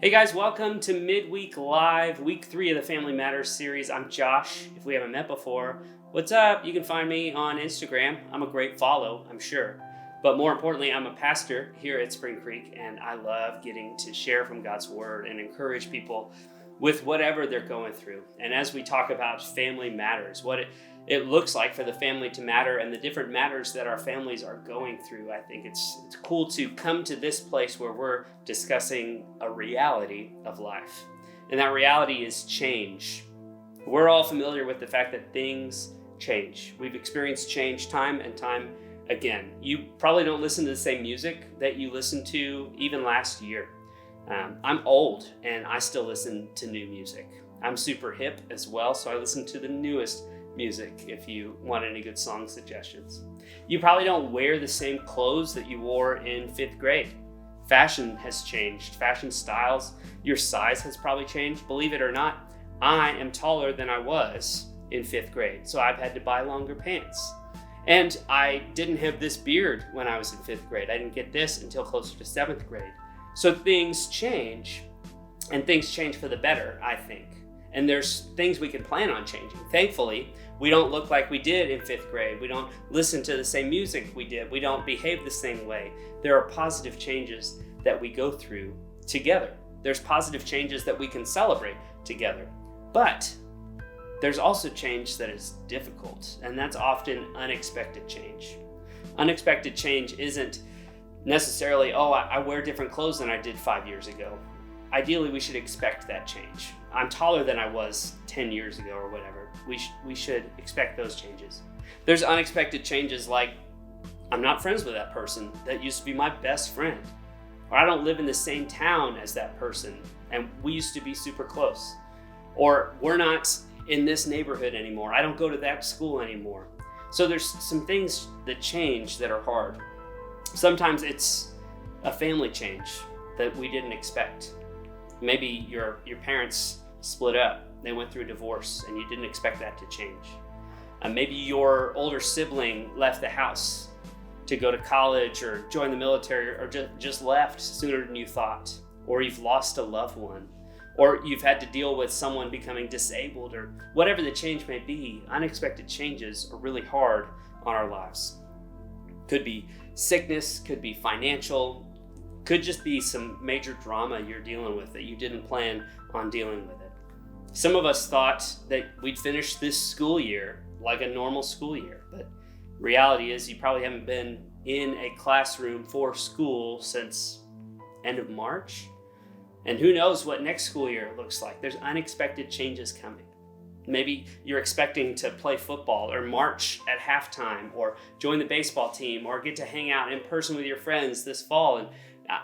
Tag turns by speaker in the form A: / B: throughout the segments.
A: Hey guys, welcome to Midweek Live, week 3 of the Family Matters series. I'm Josh. If we haven't met before, what's up? You can find me on Instagram. I'm a great follow, I'm sure. But more importantly, I'm a pastor here at Spring Creek, and I love getting to share from God's Word and encourage people with whatever they're going through. And as we talk about family matters, what it looks like for the family to matter and the different matters that our families are going through, I think it's cool to come to this place where we're discussing a reality of life. And that reality is change. We're all familiar with the fact that things change. We've experienced change time and time again. You probably don't listen to the same music that you listened to even last year. I'm old and I still listen to new music. I'm super hip as well, so I listen to the newest music if you want any good song suggestions. You probably don't wear the same clothes that you wore in 5th grade. Fashion has changed, fashion styles, your size has probably changed. Believe it or not, I am taller than I was in 5th grade, so I've had to buy longer pants. And I didn't have this beard when I was in 5th grade. I didn't get this until closer to 7th grade. So things change, and things change for the better, I think. And there's things we can plan on changing. Thankfully, we don't look like we did in 5th grade. We don't listen to the same music we did. We don't behave the same way. There are positive changes that we go through together. There's positive changes that we can celebrate together. But there's also change that is difficult, and that's often unexpected change. Unexpected change isn't necessarily, I wear different clothes than I did 5 years ago. Ideally, we should expect that change. I'm taller than I was 10 years ago or whatever. We should expect those changes. There's unexpected changes like I'm not friends with that person that used to be my best friend. Or I don't live in the same town as that person and we used to be super close. Or we're not in this neighborhood anymore. I don't go to that school anymore. So there's some things that change that are hard. Sometimes it's a family change that we didn't expect. Maybe your parents split up, they went through a divorce, and you didn't expect that to change. Maybe your older sibling left the house to go to college or join the military or just left sooner than you thought. Or you've lost a loved one. Or you've had to deal with someone becoming disabled, or whatever the change may be. Unexpected changes are really hard on our lives. Could be sickness, could be financial, could just be some major drama you're dealing with that you didn't plan on dealing with it. Some of us thought that we'd finish this school year like a normal school year, but reality is you probably haven't been in a classroom for school since end of March. And who knows what next school year looks like. There's unexpected changes coming. Maybe you're expecting to play football or march at halftime or join the baseball team or get to hang out in person with your friends this fall. And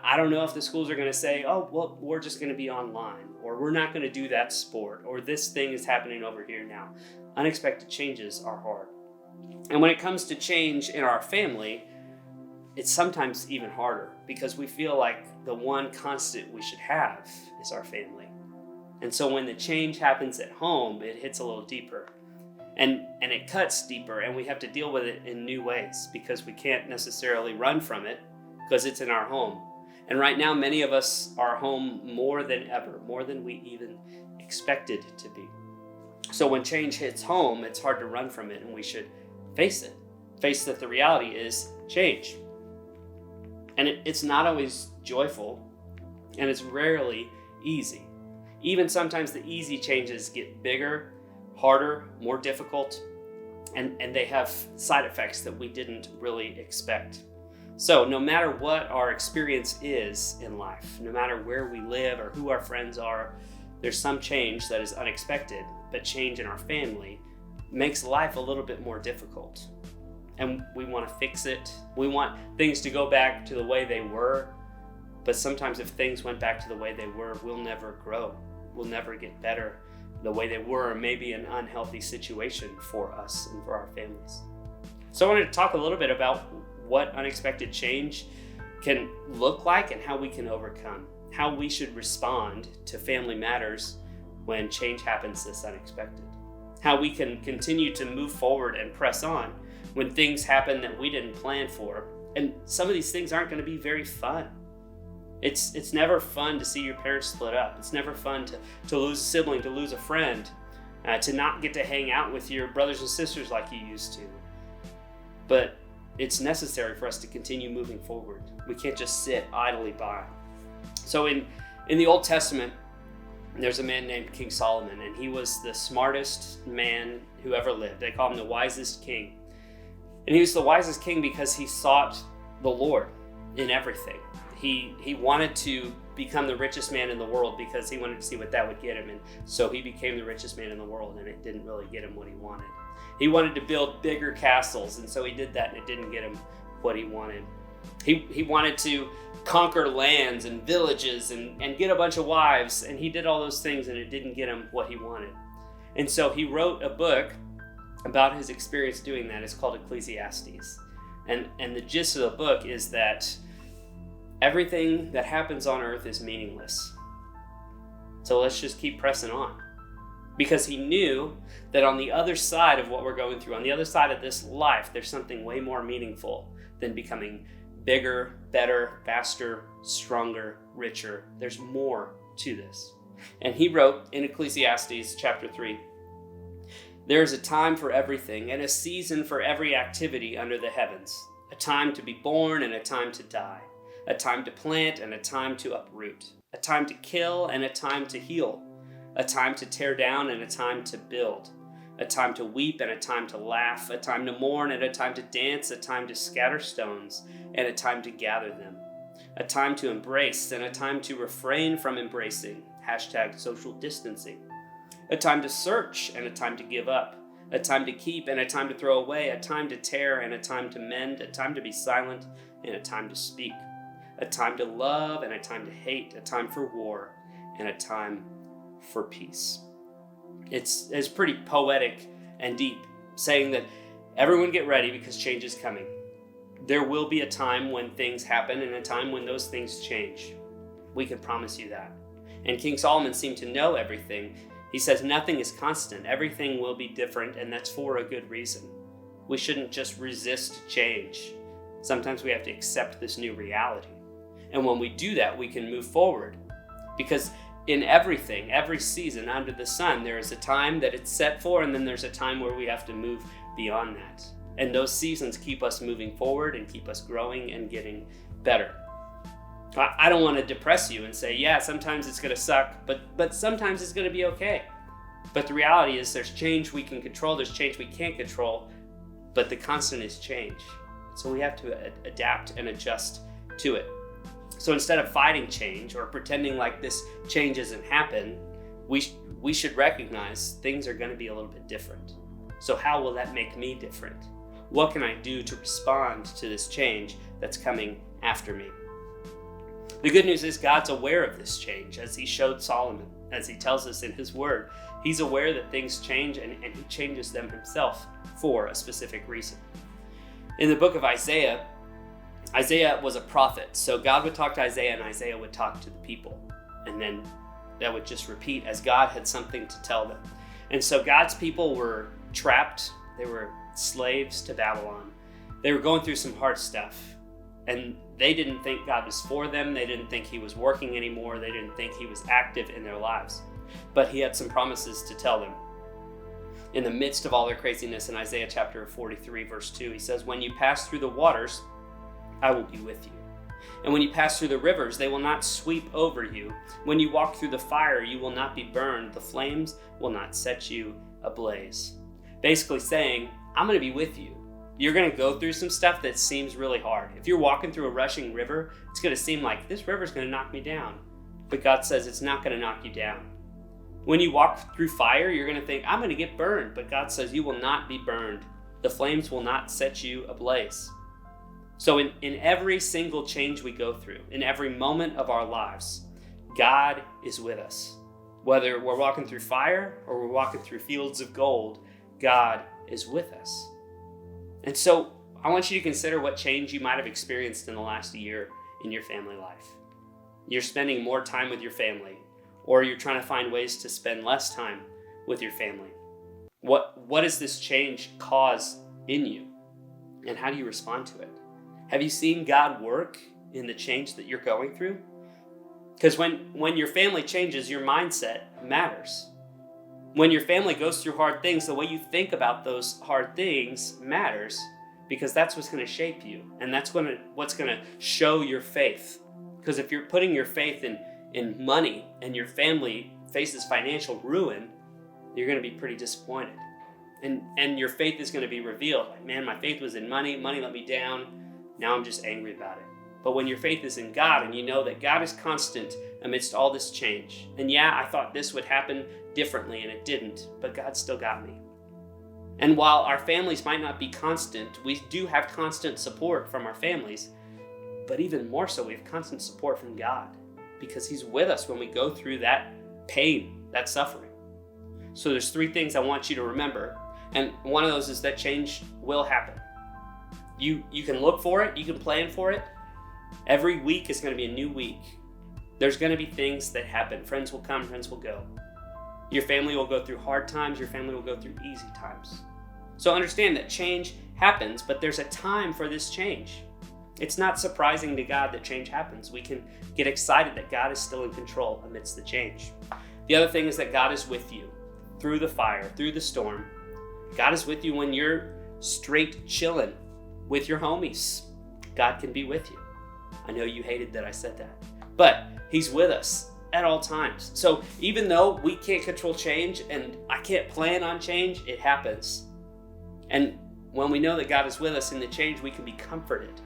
A: I don't know if the schools are going to say, we're just going to be online, or we're not going to do that sport, or this thing is happening over here now. Unexpected changes are hard. And when it comes to change in our family, it's sometimes even harder because we feel like the one constant we should have is our family. And so when the change happens at home, it hits a little deeper and it cuts deeper, and we have to deal with it in new ways because we can't necessarily run from it because it's in our home. And right now, many of us are home more than ever, more than we even expected to be. So when change hits home, it's hard to run from it, and we should face it. Face that the reality is change. And it's not always joyful, and it's rarely easy. Even sometimes the easy changes get bigger, harder, more difficult, and they have side effects that we didn't really expect. So no matter what our experience is in life, no matter where we live or who our friends are, there's some change that is unexpected, but change in our family makes life a little bit more difficult. And we want to fix it. We want things to go back to the way they were. But sometimes if things went back to the way they were, we'll never grow. We'll never get better. The way they were may be an unhealthy situation for us and for our families. So I wanted to talk a little bit about what unexpected change can look like and how we can overcome, how we should respond to family matters when change happens this unexpected, how we can continue to move forward and press on when things happen that we didn't plan for. And some of these things aren't going to be very fun. It's never fun to see your parents split up. It's never fun to lose a sibling, to lose a friend, to not get to hang out with your brothers and sisters like you used to. But it's necessary for us to continue moving forward. We can't just sit idly by. So in the Old Testament, there's a man named King Solomon, and he was the smartest man who ever lived. They call him the wisest king. And he was the wisest king because he sought the Lord in everything. He wanted to become the richest man in the world because he wanted to see what that would get him. And so he became the richest man in the world, and it didn't really get him what he wanted. He wanted to build bigger castles, and so he did that, and it didn't get him what he wanted. He wanted to conquer lands and villages and get a bunch of wives, and he did all those things, and it didn't get him what he wanted. And so he wrote a book about his experience doing that. It's called Ecclesiastes. And the gist of the book is that everything that happens on earth is meaningless. So let's just keep pressing on. Because he knew that on the other side of what we're going through, on the other side of this life, there's something way more meaningful than becoming bigger, better, faster, stronger, richer. There's more to this. And he wrote in Ecclesiastes chapter 3, "There is a time for everything and a season for every activity under the heavens, a time to be born and a time to die, a time to plant and a time to uproot, a time to kill and a time to heal, a time to tear down and a time to build, a time to weep and a time to laugh, a time to mourn and a time to dance, a time to scatter stones and a time to gather them, a time to embrace and a time to refrain from embracing, #social distancing, a time to search and a time to give up, a time to keep and a time to throw away, a time to tear and a time to mend, a time to be silent and a time to speak, a time to love and a time to hate, a time for war and a time for peace." It's pretty poetic and deep, saying that everyone get ready because change is coming. There will be a time when things happen and a time when those things change. We can promise you that. And King Solomon seemed to know everything. He says nothing is constant. Everything will be different, and that's for a good reason. We shouldn't just resist change. Sometimes we have to accept this new reality. And when we do that, we can move forward. Because in everything, every season under the sun, there is a time that it's set for, and then there's a time where we have to move beyond that. And those seasons keep us moving forward and keep us growing and getting better. I don't want to depress you and say, yeah, sometimes it's going to suck, but sometimes it's going to be okay. But the reality is there's change we can control, there's change we can't control, but the constant is change. So we have to adapt and adjust to it. So instead of fighting change or pretending like this change doesn't happen, we should recognize things are going to be a little bit different. So how will that make me different? What can I do to respond to this change that's coming after me? The good news is God's aware of this change, as he showed Solomon, as he tells us in his word. He's aware that things change, and he changes them himself for a specific reason. In the book of Isaiah, Isaiah was a prophet, so God would talk to Isaiah and Isaiah would talk to the people. And then that would just repeat as God had something to tell them. And so God's people were trapped. They were slaves to Babylon. They were going through some hard stuff. And they didn't think God was for them. They didn't think he was working anymore. They didn't think he was active in their lives. But he had some promises to tell them. In the midst of all their craziness, in Isaiah chapter 43, verse 2, he says, "When you pass through the waters, I will be with you. And when you pass through the rivers, they will not sweep over you. When you walk through the fire, you will not be burned. The flames will not set you ablaze." Basically saying, I'm going to be with you. You're going to go through some stuff that seems really hard. If you're walking through a rushing river, it's going to seem like this river is going to knock me down. But God says it's not going to knock you down. When you walk through fire, you're going to think, I'm going to get burned. But God says you will not be burned. The flames will not set you ablaze. So in every single change we go through, in every moment of our lives, God is with us. Whether we're walking through fire or we're walking through fields of gold, God is with us. And so I want you to consider what change you might have experienced in the last year in your family life. You're spending more time with your family, or you're trying to find ways to spend less time with your family. What does this change cause in you? And how do you respond to it? Have you seen God work in the change that you're going through? Because when your family changes, your mindset matters. When your family goes through hard things, the way you think about those hard things matters, because that's what's going to shape you, and that's what's going to show your faith. Because if you're putting your faith in money and your family faces financial ruin, you're going to be pretty disappointed. And your faith is going to be revealed. Like, man, my faith was in money. Money let me down. Now I'm just angry about it. But when your faith is in God and you know that God is constant amidst all this change, and yeah, I thought this would happen differently and it didn't, but God still got me. And while our families might not be constant, we do have constant support from our families, but even more so, we have constant support from God, because He's with us when we go through that pain, that suffering. So there's 3 things I want you to remember, and one of those is that change will happen. You can look for it, you can plan for it. Every week is going to be a new week. There's going to be things that happen. Friends will come, friends will go. Your family will go through hard times, your family will go through easy times. So understand that change happens, but there's a time for this change. It's not surprising to God that change happens. We can get excited that God is still in control amidst the change. The other thing is that God is with you through the fire, through the storm. God is with you when you're straight chilling with your homies. God can be with you. I know you hated that I said that, but He's with us at all times. So even though we can't control change and I can't plan on change, it happens. And when we know that God is with us in the change, we can be comforted.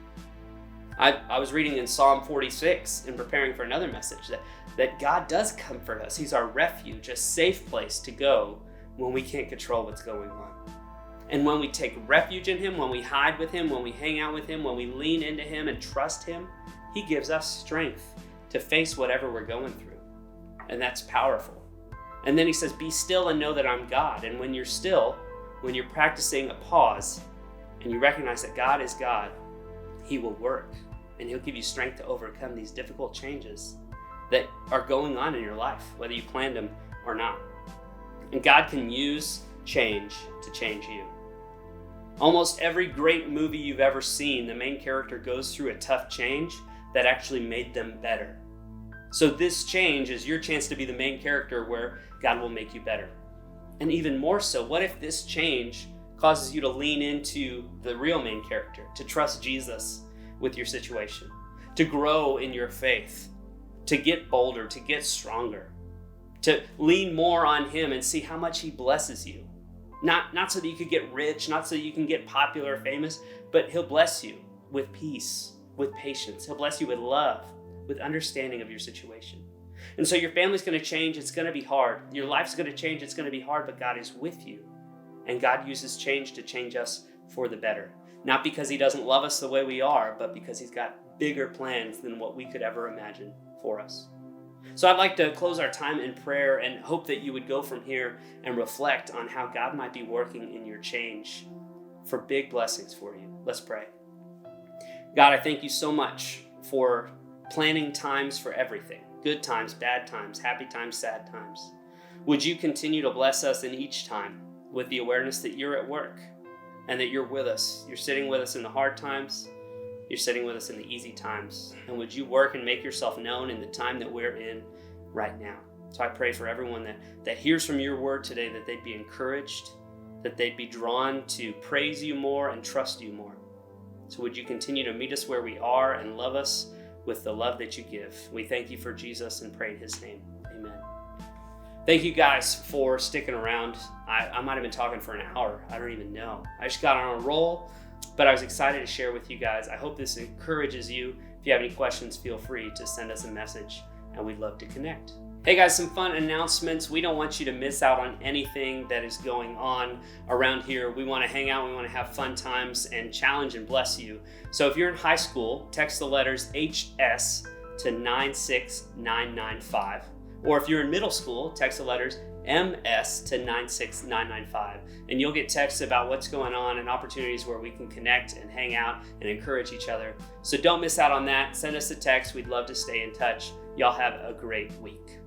A: I was reading in Psalm 46 and preparing for another message that God does comfort us. He's our refuge, a safe place to go when we can't control what's going on. And when we take refuge in Him, when we hide with Him, when we hang out with Him, when we lean into Him and trust Him, He gives us strength to face whatever we're going through. And that's powerful. And then He says, be still and know that I'm God. And when you're still, when you're practicing a pause and you recognize that God is God, He will work and He'll give you strength to overcome these difficult changes that are going on in your life, whether you planned them or not. And God can use change to change you. Almost every great movie you've ever seen, the main character goes through a tough change that actually made them better. So this change is your chance to be the main character where God will make you better. And even more so, what if this change causes you to lean into the real main character, to trust Jesus with your situation, to grow in your faith, to get bolder, to get stronger, to lean more on Him and see how much He blesses you. Not so that you could get rich, not so that you can get popular or famous, but He'll bless you with peace, with patience. He'll bless you with love, with understanding of your situation. And so your family's going to change. It's going to be hard. Your life's going to change. It's going to be hard, but God is with you. And God uses change to change us for the better. Not because He doesn't love us the way we are, but because He's got bigger plans than what we could ever imagine for us. So I'd like to close our time in prayer and hope that you would go from here and reflect on how God might be working in your change for big blessings for you. Let's pray. God, I thank You so much for planning times for everything. Good times, bad times, happy times, sad times. Would You continue to bless us in each time with the awareness that You're at work and that You're with us. You're sitting with us in the hard times. You're sitting with us in the easy times. And would You work and make Yourself known in the time that we're in right now? So I pray for everyone that hears from Your word today, that they'd be encouraged, that they'd be drawn to praise You more and trust You more. So would You continue to meet us where we are and love us with the love that You give. We thank You for Jesus and pray in His name. Amen. Thank you guys for sticking around. I might have been talking for an hour. I don't even know. I just got on a roll, but I was excited to share with you guys. I hope this encourages you. If you have any questions, feel free to send us a message and we'd love to connect. Hey guys, some fun announcements. We don't want you to miss out on anything that is going on around here. We want to hang out, we want to have fun times and challenge and bless you. So if you're in high school, text the letters HS to 96995. Or if you're in middle school, text the letters MS to 96995. And you'll get texts about what's going on and opportunities where we can connect and hang out and encourage each other. So don't miss out on that. Send us a text. We'd love to stay in touch. Y'all have a great week.